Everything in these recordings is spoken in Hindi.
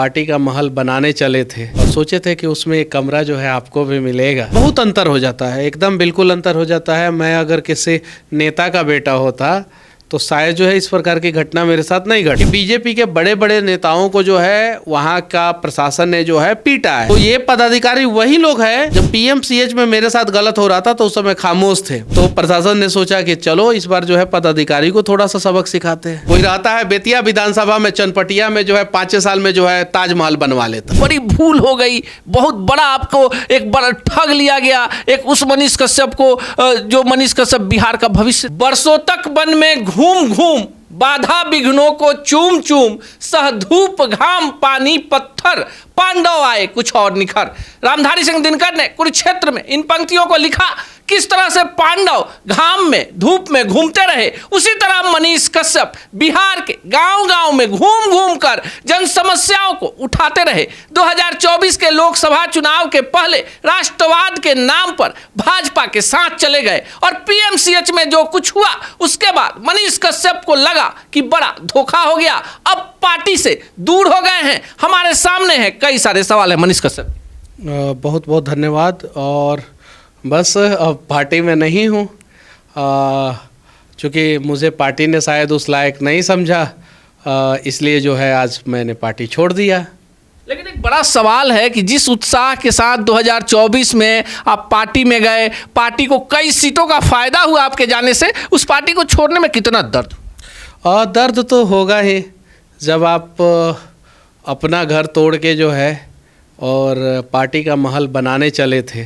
पार्टी का महल बनाने चले थे और सोचे थे कि उसमें एक कमरा जो है आपको भी मिलेगा। बहुत अंतर हो जाता है, एकदम बिल्कुल अंतर हो जाता है। मैं अगर किसी नेता का बेटा होता तो शायद जो है इस प्रकार की घटना मेरे साथ नहीं घटी। बीजेपी के बड़े बड़े नेताओं को जो है वहाँ का प्रशासन ने जो है पीटा है। तो ये पदाधिकारी वही लोग हैं जब पीएमसीएच में मेरे साथ गलत हो रहा था तो उस समय खामोश थे। तो प्रशासन ने सोचा कि चलो इस बार जो है पदाधिकारी को थोड़ा सा सबक सिखाते हैं। कोई रहता है बेतिया विधानसभा में चनपटिया में जो है 5-6 साल में जो है ताजमहल बनवा लेता। बड़ी भूल हो गई, बहुत बड़ा आपको एक बड़ा ठग लिया गया। एक उस मनीष कश्यप को जो मनीष कश्यप बिहार का भविष्य, वर्षों तक वन में घूम घूम बाधा विघ्नों को चूम चूम सह धूप घाम पानी पत्थर पांडव आए कुछ और निखर। रामधारी सिंह दिनकर ने कुरुक्षेत्र में इन पंक्तियों को लिखा। किस तरह से पांडव घाम में धूप में घूमते रहे, उसी तरह मनीष कश्यप बिहार के गांव गांव में घूम घूम कर जन समस्याओं को उठाते रहे। 2024 के लोकसभा चुनाव के पहले राष्ट्रवाद के नाम पर भाजपा के साथ चले गए और पीएमसीएच में जो कुछ हुआ उसके बाद मनीष कश्यप को लगा कि बड़ा धोखा हो गया, अब पार्टी से दूर हो गए हैं। हमारे सामने है कई सारे सवाल है मनीष कश्यप। बहुत बहुत धन्यवाद। और बस अब पार्टी में नहीं हूँ, चूँकि मुझे पार्टी ने शायद उस लायक नहीं समझा, इसलिए जो है आज मैंने पार्टी छोड़ दिया। लेकिन एक बड़ा सवाल है कि जिस उत्साह के साथ 2024 में आप पार्टी में गए, पार्टी को कई सीटों का फायदा हुआ आपके जाने से, उस पार्टी को छोड़ने में कितना दर्द? दर्द तो होगा ही जब आप अपना घर तोड़ के जो है और पार्टी का महल बनाने चले थे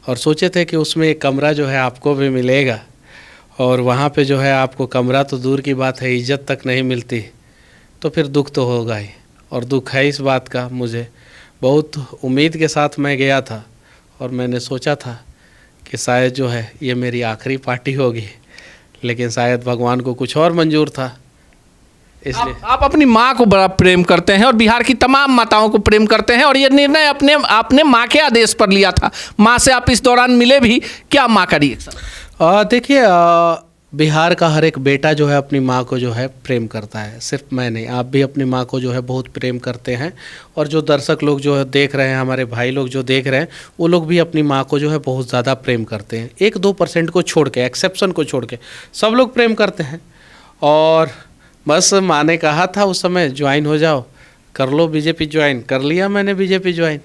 और सोचे थे कि उसमें एक कमरा जो है आपको भी मिलेगा और वहाँ पे जो है आपको कमरा तो दूर की बात है इज्जत तक नहीं मिलती, तो फिर दुख तो होगा ही। और दुख है इस बात का, मुझे बहुत उम्मीद के साथ मैं गया था और मैंने सोचा था कि शायद जो है ये मेरी आखिरी पार्टी होगी, लेकिन शायद भगवान को कुछ और मंजूर था। इसलिए आप अपनी माँ को बड़ा प्रेम करते हैं और बिहार की तमाम माताओं को प्रेम करते हैं और ये निर्णय आपने माँ के आदेश पर लिया था। माँ से आप इस दौरान मिले भी, क्या माँ का रिएक्शन? देखिए, बिहार का हर एक बेटा जो है अपनी माँ को जो है प्रेम करता है। सिर्फ मैं नहीं, आप भी अपनी माँ को जो है बहुत प्रेम करते हैं। और जो दर्शक लोग जो है देख रहे हैं, हमारे भाई लोग जो देख रहे हैं, वो लोग भी अपनी माँ को जो है बहुत ज़्यादा प्रेम करते हैं। 1-2% को छोड़ के, एक्सेप्शन को छोड़ के सब लोग प्रेम करते हैं। और बस माँ ने कहा था उस समय ज्वाइन हो जाओ, कर लो बीजेपी ज्वाइन, कर लिया मैंने बीजेपी ज्वाइन।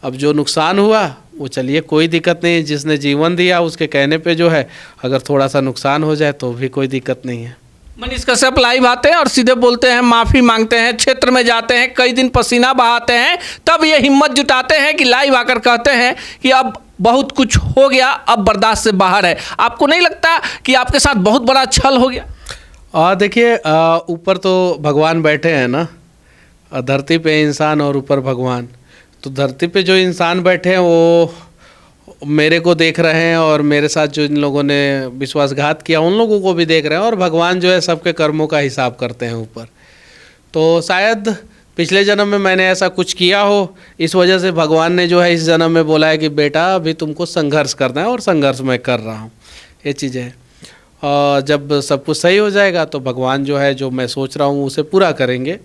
अब जो नुकसान हुआ वो चलिए कोई दिक्कत नहीं, जिसने जीवन दिया उसके कहने पे जो है अगर थोड़ा सा नुकसान हो जाए तो भी कोई दिक्कत नहीं है। मनीष कश्यप लाइव आते हैं और सीधे बोलते हैं, माफ़ी मांगते हैं, क्षेत्र में जाते हैं, कई दिन पसीना बहाते हैं, तब ये हिम्मत जुटाते हैं कि लाइव आकर कहते हैं कि अब बहुत कुछ हो गया, अब बर्दाश्त से बाहर है। आपको नहीं लगता कि आपके साथ बहुत बड़ा छल हो गया? देखिए, ऊपर तो भगवान बैठे हैं ना, धरती पे इंसान और ऊपर भगवान। तो धरती पे जो इंसान बैठे हैं वो मेरे को देख रहे हैं और मेरे साथ जो इन लोगों ने विश्वासघात किया उन लोगों को भी देख रहे हैं, और भगवान जो है सबके कर्मों का हिसाब करते हैं ऊपर। तो शायद पिछले जन्म में मैंने ऐसा कुछ किया हो, इस वजह से भगवान ने जो है इस जन्म में बोला है कि बेटा अभी तुमको संघर्ष करना है, और संघर्ष मैं कर रहा हूँ। ये चीज़ें हैं। जब सब कुछ सही हो जाएगा तो भगवान जो है जो मैं सोच रहा हूँ उसे पूरा करेंगे।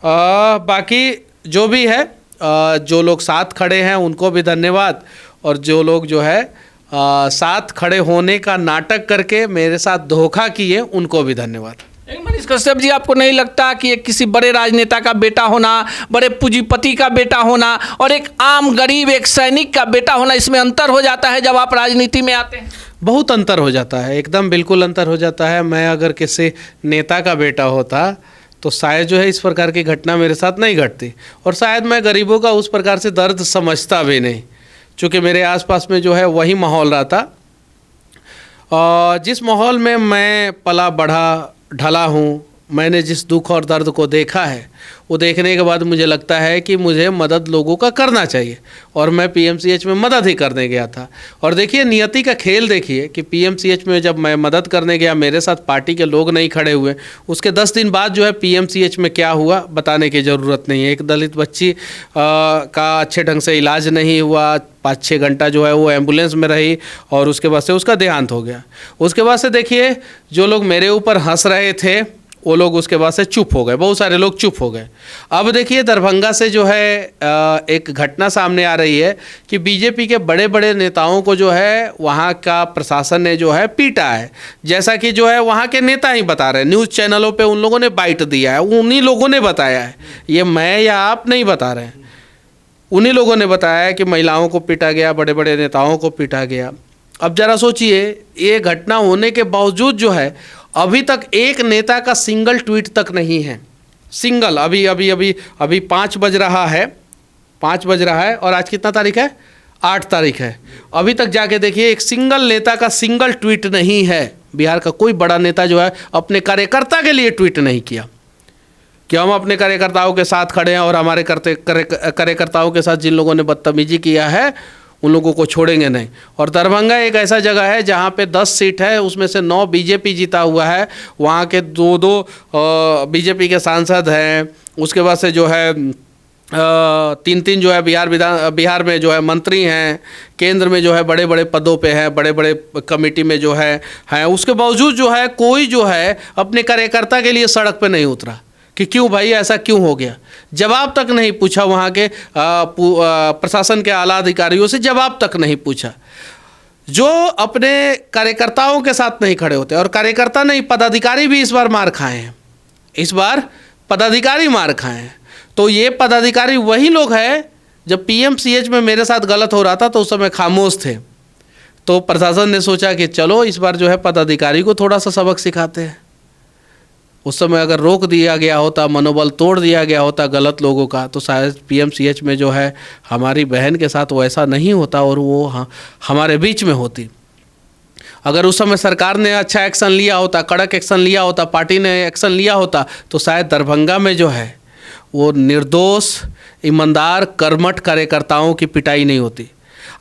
बाकी जो भी है, जो लोग साथ खड़े हैं उनको भी धन्यवाद, और जो लोग जो है साथ खड़े होने का नाटक करके मेरे साथ धोखा किए उनको भी धन्यवाद। मनीष कश्यप जी, आपको नहीं लगता कि एक किसी बड़े राजनेता का बेटा होना, बड़े पूंजीपति का बेटा होना और एक आम गरीब एक सैनिक का बेटा होना, इसमें अंतर हो जाता है जब आप राजनीति में आते हैं? बहुत अंतर हो जाता है, एकदम बिल्कुल अंतर हो जाता है। मैं अगर किसी नेता का बेटा होता तो शायद जो है इस प्रकार की घटना मेरे साथ नहीं घटती, और शायद मैं गरीबों का उस प्रकार से दर्द समझता भी नहीं, चूँकि मेरे आसपास में जो है वही माहौल रहा था। जिस माहौल में मैं पला बढ़ा ढला हूँ, मैंने जिस दुख और दर्द को देखा है, वो देखने के बाद मुझे लगता है कि मुझे मदद लोगों का करना चाहिए, और मैं पीएमसीएच में मदद ही करने गया था। और देखिए नियति का खेल देखिए कि पीएमसीएच में जब मैं मदद करने गया, मेरे साथ पार्टी के लोग नहीं खड़े हुए, उसके 10 दिन बाद जो है पीएमसीएच में क्या हुआ बताने की ज़रूरत नहीं है। एक दलित बच्ची का अच्छे ढंग से इलाज नहीं हुआ, 5-6 घंटा जो है वो एम्बुलेंस में रही, और उसके बाद से उसका देहांत हो गया। उसके बाद से देखिए जो लोग मेरे ऊपर हंस रहे थे वो लोग उसके बाद से चुप हो गए, बहुत सारे लोग चुप हो गए। अब देखिए दरभंगा से जो है एक घटना सामने आ रही है कि बीजेपी के बड़े बड़े नेताओं को जो है वहाँ का प्रशासन ने जो है पीटा है। जैसा कि जो है वहाँ के नेता ही बता रहे हैं, न्यूज़ चैनलों पे उन लोगों ने बाइट दिया है, उन्हीं लोगों ने बताया है, ये मैं या आप नहीं बता रहे हैं, उन्हीं लोगों ने बताया है कि महिलाओं को पीटा गया, बड़े बड़े नेताओं को पीटा गया। अब जरा सोचिए, ये घटना होने के बावजूद जो है अभी तक एक नेता का सिंगल ट्वीट तक नहीं है, सिंगल। अभी अभी अभी अभी 5 बज रहा है, 5 बज रहा है और आज कितना तारीख है? 8 तारीख है। अभी तक जाके देखिए एक सिंगल नेता का सिंगल ट्वीट नहीं है। बिहार का कोई बड़ा नेता जो है अपने कार्यकर्ता के लिए ट्वीट नहीं किया कि हम अपने कार्यकर्ताओं के साथ खड़े हैं और हमारे कार्यकर्ताओं के साथ जिन लोगों ने बदतमीजी किया है उन लोगों को छोड़ेंगे नहीं। और दरभंगा एक ऐसा जगह है जहाँ पे 10 सीट है, उसमें से 9 बीजेपी जीता हुआ है, वहाँ के 2 बीजेपी के सांसद हैं, उसके बाद से जो है 3 जो है बिहार में जो है मंत्री हैं, केंद्र में जो है बड़े बड़े पदों पे हैं, बड़े बड़े कमेटी में जो है उसके बावजूद जो है कोई जो है अपने कार्यकर्ता के लिए सड़क पे नहीं उतरा कि क्यों भाई ऐसा क्यों हो गया। जवाब तक नहीं पूछा, वहाँ के प्रशासन के आला अधिकारियों से जवाब तक नहीं पूछा। जो अपने कार्यकर्ताओं के साथ नहीं खड़े होते, और कार्यकर्ता नहीं पदाधिकारी भी इस बार मार खाए हैं, इस बार पदाधिकारी मार खाए हैं। तो ये पदाधिकारी वही लोग हैं, जब पीएमसीएच में मेरे साथ गलत हो रहा था तो उस समय खामोश थे, तो प्रशासन ने सोचा कि चलो इस बार जो है पदाधिकारी को थोड़ा सा सबक सिखाते हैं। उस समय अगर रोक दिया गया होता, मनोबल तोड़ दिया गया होता गलत लोगों का, तो शायद पीएमसीएच में जो है हमारी बहन के साथ वैसा नहीं होता और वो हमारे बीच में होती। अगर उस समय सरकार ने अच्छा एक्शन लिया होता, कड़क एक्शन लिया होता, पार्टी ने एक्शन लिया होता, तो शायद दरभंगा में जो है वो निर्दोष ईमानदार कर्मठ कार्यकर्ताओं की पिटाई नहीं होती।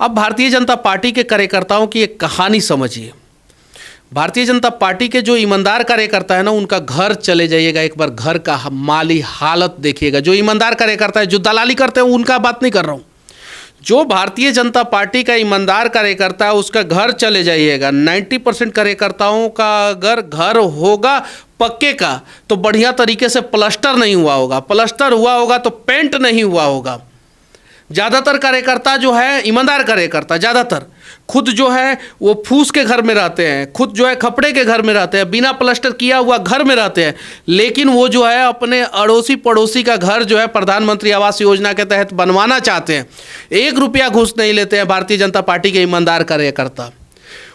अब भारतीय जनता पार्टी के कार्यकर्ताओं की एक कहानी समझिए। भारतीय जनता पार्टी के जो ईमानदार कार्यकर्ता है ना, उनका घर चले जाइएगा, एक बार घर का माली हालत देखिएगा। जो ईमानदार कार्यकर्ता है, जो दलाली करते हैं, उनका बात नहीं कर रहा हूँ। जो भारतीय जनता पार्टी का ईमानदार कार्यकर्ता है उसका घर चले जाइएगा। 90% कार्यकर्ताओं का अगर घर होगा पक्के का तो बढ़िया तरीके से प्लास्टर नहीं हुआ होगा, प्लास्टर हुआ होगा तो पेंट नहीं हुआ होगा। ज़्यादातर कार्यकर्ता जो है ईमानदार कार्यकर्ता ज़्यादातर खुद जो है वो फूस के घर में रहते हैं, खुद जो है खपड़े के घर में रहते हैं, बिना प्लास्टर किया हुआ घर में रहते हैं, लेकिन वो जो है अपने अड़ोसी पड़ोसी का घर जो है प्रधानमंत्री आवास योजना के तहत बनवाना चाहते हैं। 1 रुपया घूस नहीं लेते हैं भारतीय जनता पार्टी के ईमानदार कार्यकर्ता।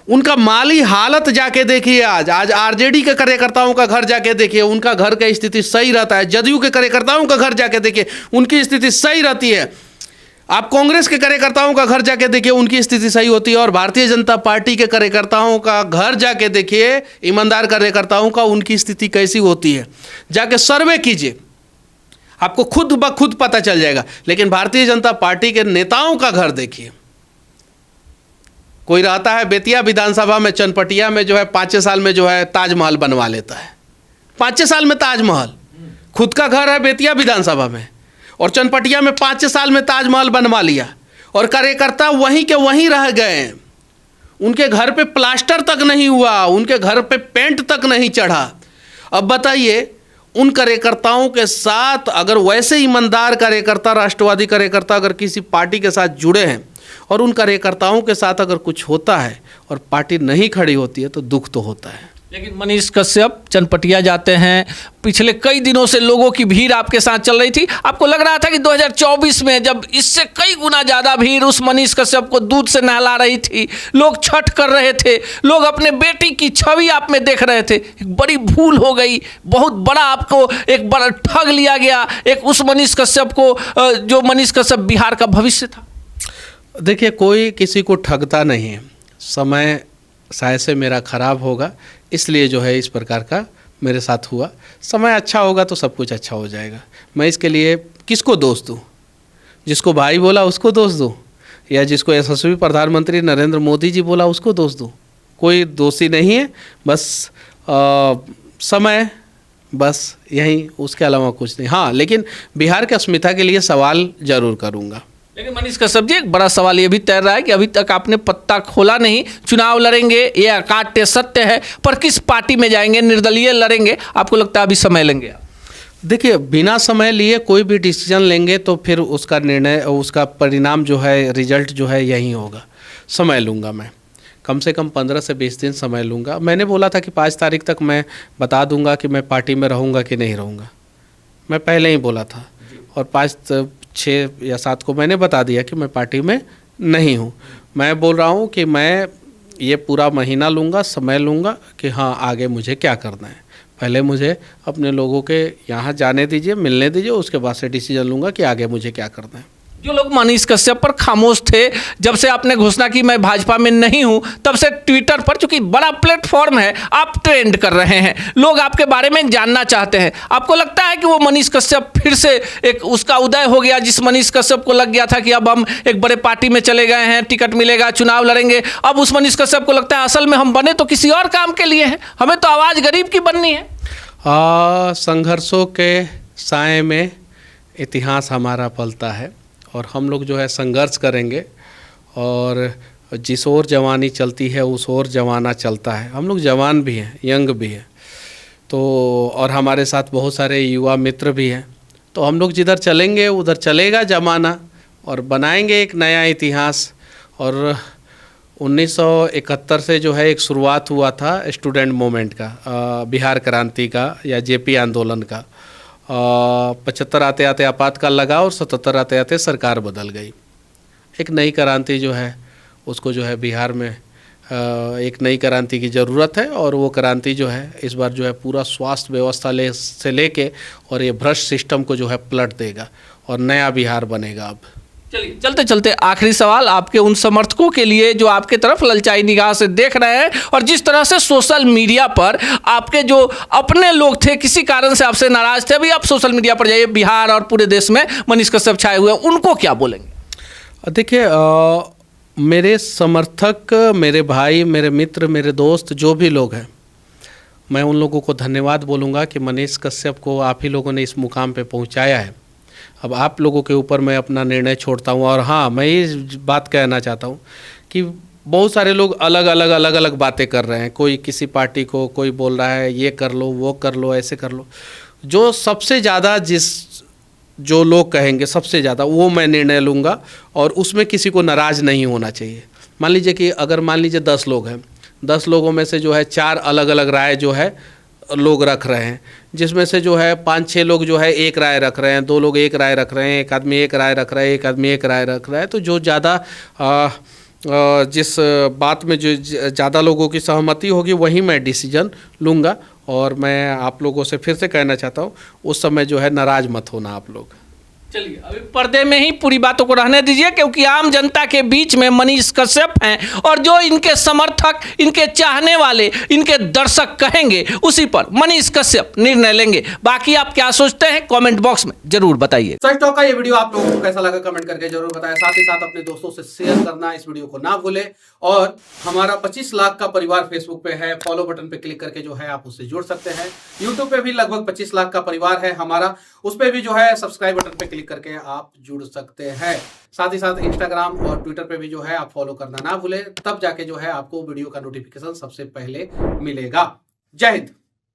उनका माली हालत जाके देखिए, आज आरजेडी के कार्यकर्ताओं का घर जाके देखिए, उनका घर का स्थिति सही रहता है। जदयू के कार्यकर्ताओं का घर जाके देखिए, उनकी स्थिति सही रहती है। आप कांग्रेस के कार्यकर्ताओं का घर जाके देखिए, उनकी स्थिति सही होती है। और भारतीय जनता पार्टी के कार्यकर्ताओं का घर जाके देखिए, ईमानदार कार्यकर्ताओं का, उनकी स्थिति कैसी होती है। जाके सर्वे कीजिए, आपको खुद ब खुद पता चल जाएगा। लेकिन भारतीय जनता पार्टी के नेताओं का घर देखिए। कोई रहता है बेतिया विधानसभा में, चनपटिया में जो है 5 साल में जो है ताजमहल बनवा लेता है, 5 साल में ताजमहल। खुद का घर है बेतिया विधानसभा में और चनपटिया में 5 साल में ताजमहल बनवा लिया, और कार्यकर्ता वहीं के वहीं रह गए। उनके घर पे प्लास्टर तक नहीं हुआ, उनके घर पे पेंट तक नहीं चढ़ा। अब बताइए, उन कार्यकर्ताओं के साथ अगर वैसे ईमानदार कार्यकर्ता, राष्ट्रवादी कार्यकर्ता अगर किसी पार्टी के साथ जुड़े हैं और उन कार्यकर्ताओं के साथ अगर कुछ होता है और पार्टी नहीं खड़ी होती है तो दुख तो होता है। लेकिन मनीष कश्यप चनपटिया जाते हैं, पिछले कई दिनों से लोगों की भीड़ आपके साथ चल रही थी। आपको लग रहा था कि 2024 में जब इससे कई गुना ज़्यादा भीड़ उस मनीष कश्यप को दूध से नहला रही थी, लोग छठ कर रहे थे, लोग अपने बेटी की छवि आप में देख रहे थे, एक बड़ी भूल हो गई, बहुत बड़ा आपको एक बड़ा ठग लिया गया, एक उस मनीष कश्यप को जो मनीष कश्यप बिहार का भविष्य था। देखिए, कोई किसी को ठगता नहीं है। समय शायद से मेरा खराब होगा, इसलिए जो है इस प्रकार का मेरे साथ हुआ। समय अच्छा होगा तो सब कुछ अच्छा हो जाएगा। मैं इसके लिए किसको दोष दूँ? जिसको भाई बोला उसको दोष दूँ, या जिसको यशस्वी प्रधानमंत्री नरेंद्र मोदी जी बोला उसको दोष दूँ? कोई दोषी नहीं है, बस समय, बस यही, उसके अलावा कुछ नहीं। हाँ, लेकिन बिहार की अस्मिता के लिए सवाल जरूर करूँगा। लेकिन मनीष कश्यप जी, एक बड़ा सवाल ये भी तैर रहा है कि अभी तक आपने पत्ता खोला नहीं, चुनाव लड़ेंगे, ये अकाट्य सत्य है, पर किस पार्टी में जाएंगे, निर्दलीय लड़ेंगे, आपको लगता है अभी समय लेंगे आप? देखिए, बिना समय लिए कोई भी डिसीजन लेंगे तो फिर उसका निर्णय, उसका परिणाम जो है, रिजल्ट जो है यही होगा। समय लूँगा मैं, कम से कम 15 से 20 दिन समय लूँगा। मैंने बोला था कि 5 तारीख तक मैं बता दूंगा कि मैं पार्टी में रहूँगा कि नहीं रहूँगा, मैं पहले ही बोला था। और 5, 6 या 7 को मैंने बता दिया कि मैं पार्टी में नहीं हूँ। मैं बोल रहा हूँ कि मैं ये पूरा महीना लूँगा, समय लूँगा कि हाँ आगे मुझे क्या करना है। पहले मुझे अपने लोगों के यहाँ जाने दीजिए, मिलने दीजिए, उसके बाद से डिसीजन लूँगा कि आगे मुझे क्या करना है। जो लोग मनीष कश्यप पर खामोश थे, जब से आपने घोषणा की मैं भाजपा में नहीं हूं, तब से ट्विटर पर, चूंकि बड़ा प्लेटफॉर्म है, आप ट्रेंड कर रहे हैं, लोग आपके बारे में जानना चाहते हैं। आपको लगता है कि वो मनीष कश्यप फिर से एक उसका उदय हो गया, जिस मनीष कश्यप को लग गया था कि अब हम एक बड़े पार्टी में चले गए हैं, टिकट मिलेगा, चुनाव लड़ेंगे, अब उस मनीष कश्यप को लगता है असल में हम बने तो किसी और काम के लिए हैं, हमें तो आवाज़ गरीब की बननी है? संघर्षों के साए में इतिहास हमारा पलता है और हम लोग जो है संघर्ष करेंगे, और जिस ओर जवानी चलती है उस ओर जमाना चलता है। हम लोग जवान भी हैं, यंग भी हैं, तो और हमारे साथ बहुत सारे युवा मित्र भी हैं, तो हम लोग जिधर चलेंगे उधर चलेगा जमाना और बनाएंगे एक नया इतिहास। और 1971 से जो है एक शुरुआत हुआ था स्टूडेंट मूवमेंट का, बिहार क्रांति का या जेपी आंदोलन का। 75 आते आते आपातकाल लगा और 77 आते आते सरकार बदल गई। एक नई क्रांति जो है उसको जो है बिहार में एक नई क्रांति की ज़रूरत है, और वो क्रांति जो है इस बार जो है पूरा स्वास्थ्य व्यवस्था से लेके और ये भ्रष्ट सिस्टम को जो है पलट देगा और नया बिहार बनेगा। अब चलिए, चलते चलते आखिरी सवाल आपके उन समर्थकों के लिए जो आपके तरफ ललचाई निगाह से देख रहे हैं, और जिस तरह से सोशल मीडिया पर आपके जो अपने लोग थे किसी कारण से आपसे नाराज थे, अभी आप सोशल मीडिया पर जाइए, बिहार और पूरे देश में मनीष कश्यप छाए हुए हैं, उनको क्या बोलेंगे? देखिए, मेरे समर्थक, मेरे भाई, मेरे मित्र, मेरे दोस्त जो भी लोग हैं, मैं उन लोगों को धन्यवाद बोलूँगा कि मनीष कश्यप को आप ही लोगों ने इस मुकाम पे पहुँचाया है। अब आप लोगों के ऊपर मैं अपना निर्णय छोड़ता हूँ। और हाँ, मैं ये बात कहना चाहता हूँ कि बहुत सारे लोग अलग अलग बातें कर रहे हैं। कोई किसी पार्टी को, कोई बोल रहा है ये कर लो, वो कर लो, ऐसे कर लो। जो सबसे ज़्यादा जो लोग कहेंगे सबसे ज़्यादा वो मैं निर्णय लूँगा, और उसमें किसी को नाराज़ नहीं होना चाहिए। मान लीजिए कि अगर मान लीजिए 10 लोग हैं, 10 लोगों में से जो है 4 अलग अलग राय जो है लोग रख रहे हैं, जिसमें से जो है 5-6 लोग जो है एक राय रख रहे हैं, 2 लोग एक राय रख रहे हैं, एक आदमी एक राय रख रहा है, एक आदमी एक राय रख रहा है। तो जो ज़्यादा जिस बात में जो ज़्यादा लोगों की सहमति होगी वहीं मैं डिसीजन लूँगा। और मैं आप लोगों से फिर से कहना चाहता हूँ, उस समय जो है नाराज़ मत होना आप लोग। चलिए, अभी पर्दे में ही पूरी बातों को रहने दीजिए, क्योंकि आम जनता के बीच में मनीष कश्यप हैं, और जो इनके समर्थक, इनके चाहने वाले, इनके दर्शक कहेंगे उसी पर मनीष कश्यप निर्णय लेंगे। बाकी आप क्या सोचते हैं कमेंट बॉक्स में जरूर बताइए। सच टॉक का ये वीडियो आप लोगों को कैसा लगा कमेंट करके जरूर बताएं। साथ ही साथ अपने दोस्तों से शेयर करना इस वीडियो को ना भूलें। और हमारा 25 लाख का परिवार फेसबुक पे है, फॉलो बटन पे क्लिक करके जो है आप उससे जुड़ सकते हैं। यूट्यूब पे भी लगभग 25 लाख का परिवार है हमारा, उस पे भी जो है सब्सक्राइब बटन पे क्लिक करके आप जुड़ सकते हैं। साथ ही साथ इंस्टाग्राम और ट्विटर पे भी जो है आप फॉलो करना ना भूलें, तब जाके जो है आपको वीडियो का नोटिफिकेशन सबसे पहले मिलेगा। जय हिंद।